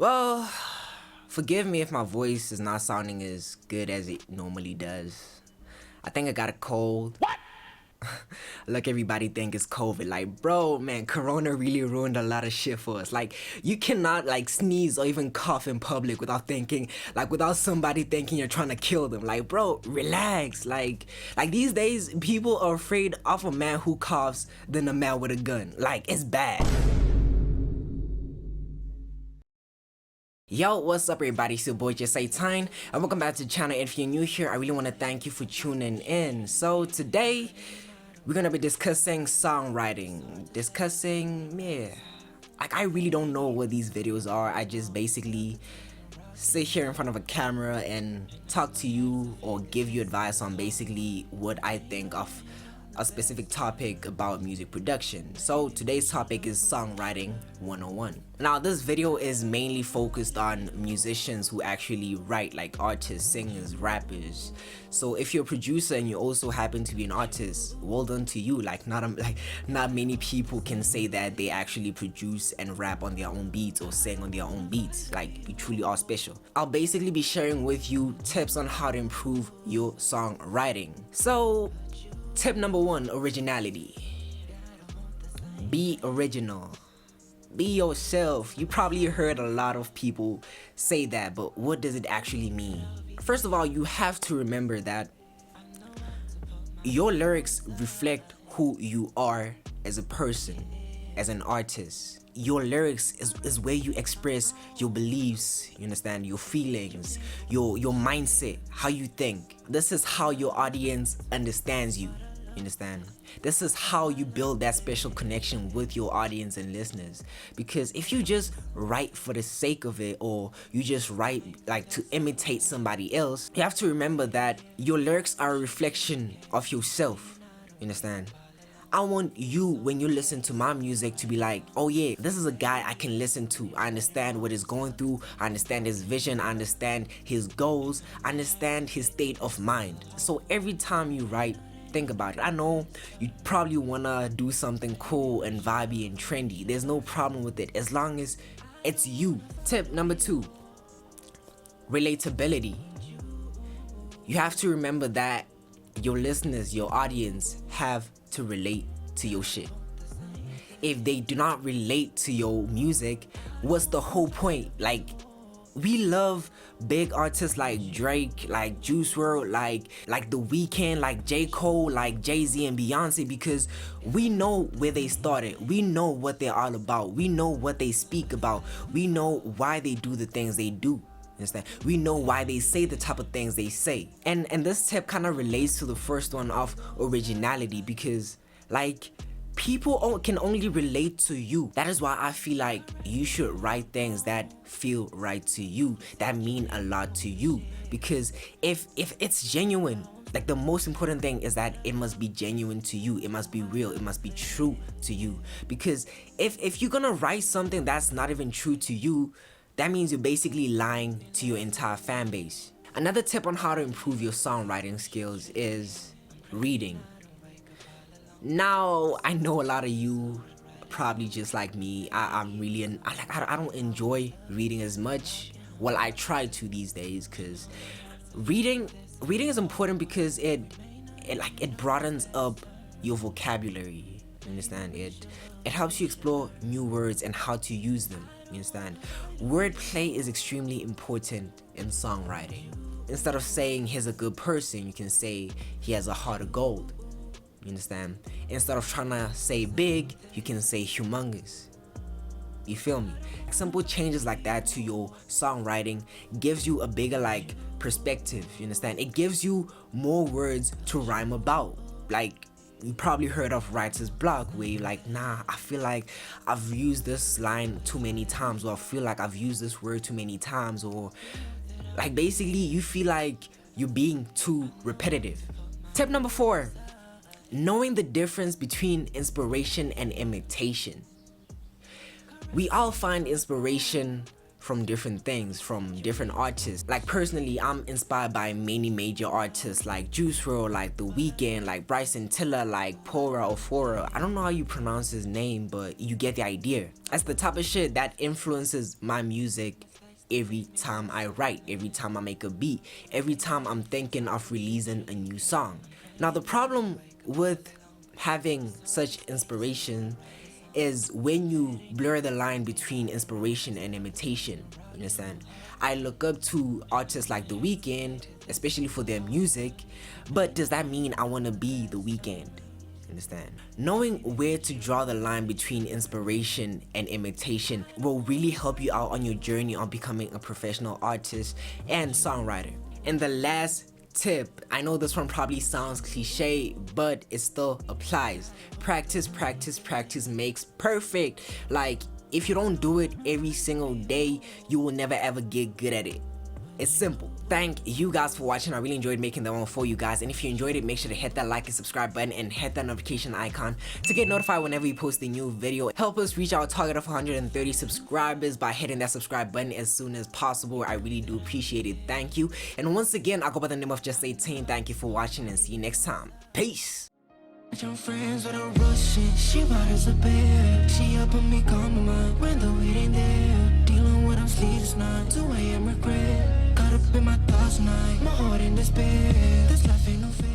Well, forgive me if my voice is not sounding as good as it normally does. I think I got a cold. What? Look, everybody think it's COVID. Like, bro, man, Corona really ruined a lot of shit for us. Like, you cannot like sneeze or even cough in public without without somebody thinking you're trying to kill them. Like, bro, relax. Like these days, people are afraid of a man who coughs than a man with a gun. Like, it's bad. Yo, what's up everybody, it's your boy Just Time, and welcome back to the channel. And if you're new here, I really want to thank you for tuning in. So today, we're gonna be discussing songwriting. I really don't know what these videos are. I just basically sit here in front of a camera and talk to you or give you advice on basically what I think of a specific topic about music production. So today's topic is songwriting 101. Now this video is mainly focused on musicians who actually write, like artists, singers, rappers. So if you're a producer and you also happen to be an artist, well done to you. Like not many people can say that they actually produce and rap on their own beats or sing on their own beats. Like, you truly are special. I'll basically be sharing with you tips on how to improve your songwriting. So tip number 1, originality. Be original. Be yourself. You probably heard a lot of people say that, but what does it actually mean? First of all, you have to remember that your lyrics reflect who you are as a person, as an artist. Your lyrics is where you express your beliefs, you understand, your feelings, your mindset, how you think. This is how your audience understands you. You understand? This is how you build that special connection with your audience and listeners. Because if you just write for the sake of it, or you just write like to imitate somebody else, you have to remember that your lyrics are a reflection of yourself. You understand? I want you, when you listen to my music, to be like, oh yeah, this is a guy I can listen to. I understand what he's going through. I understand his vision. I understand his goals. I understand his state of mind. So every time you write, think about it. I know you probably wanna do something cool and vibey and trendy. There's no problem with it as long as it's you. Tip number 2, relatability. You have to remember that your listeners, your audience, have to relate to your shit. If they do not relate to your music, what's the whole point? Like, we love big artists like Drake, like Juice WRLD, like The Weeknd, like J. Cole, like Jay-Z and Beyonce, because we know where they started. We know what they're all about. We know what they speak about. We know why they do the things they do. Understand? We know why they say the type of things they say. And this tip kind of relates to the first one of originality, because like, people can only relate to you. That is why I feel like you should write things that feel right to you, that mean a lot to you. Because if it's genuine, like, the most important thing is that it must be genuine to you. It must be real. It must be true to you. Because if you're gonna write something that's not even true to you, that means you're basically lying to your entire fan base. Another tip on how to improve your songwriting skills is reading. Now, I know a lot of you probably just like me. I don't enjoy reading as much. Well, I try to these days, because reading is important because it broadens up your vocabulary. You understand? It helps you explore new words and how to use them. You understand? Wordplay is extremely important in songwriting. Instead of saying he's a good person, you can say he has a heart of gold. You understand? Instead of trying to say big, you can say humongous. You feel me? Simple changes like that to your songwriting gives you a bigger perspective. You understand? It gives you more words to rhyme about. Like, you probably heard of writer's block, where you're like, nah, I feel like I've used this line too many times, or I feel like I've used this word too many times, or like basically you feel like you're being too repetitive. Tip number 4, knowing the difference between inspiration and imitation. We all find inspiration from different things, from different artists. Like personally, I'm inspired by many major artists like Juice WRLD, like The Weeknd, like Bryson Tiller, like Pora or Fora. I don't know how you pronounce his name, but you get the idea. That's the type of shit that influences my music every time I write, every time I make a beat, every time I'm thinking of releasing a new song. Now the problem with having such inspiration is when you blur the line between inspiration and imitation. You understand? I look up to artists like The Weeknd, especially for their music, but does that mean I want to be The Weeknd? Understand? Knowing where to draw the line between inspiration and imitation will really help you out on your journey on becoming a professional artist and songwriter. And the last tip, I know this one probably sounds cliche, but it still applies. Practice, practice, practice makes perfect. Like, if you don't do it every single day, you will never ever get good at it. It's simple. Thank you guys for watching. I really enjoyed making that one for you guys. And if you enjoyed it, make sure to hit that like and subscribe button and hit that notification icon to get notified whenever we post a new video. Help us reach our target of 130 subscribers by hitting that subscribe button as soon as possible. I really do appreciate it. Thank you. And once again, I go by the name of Just 18. Thank you for watching and see you next time. Peace. Your friends with a rushing, she bought us a bed. She up on me, calm my mind when the weed ain't there. Dealing with them sleepless nights, 2 a.m. regret. Caught up in my thoughts night, my heart in despair. This life ain't no fair.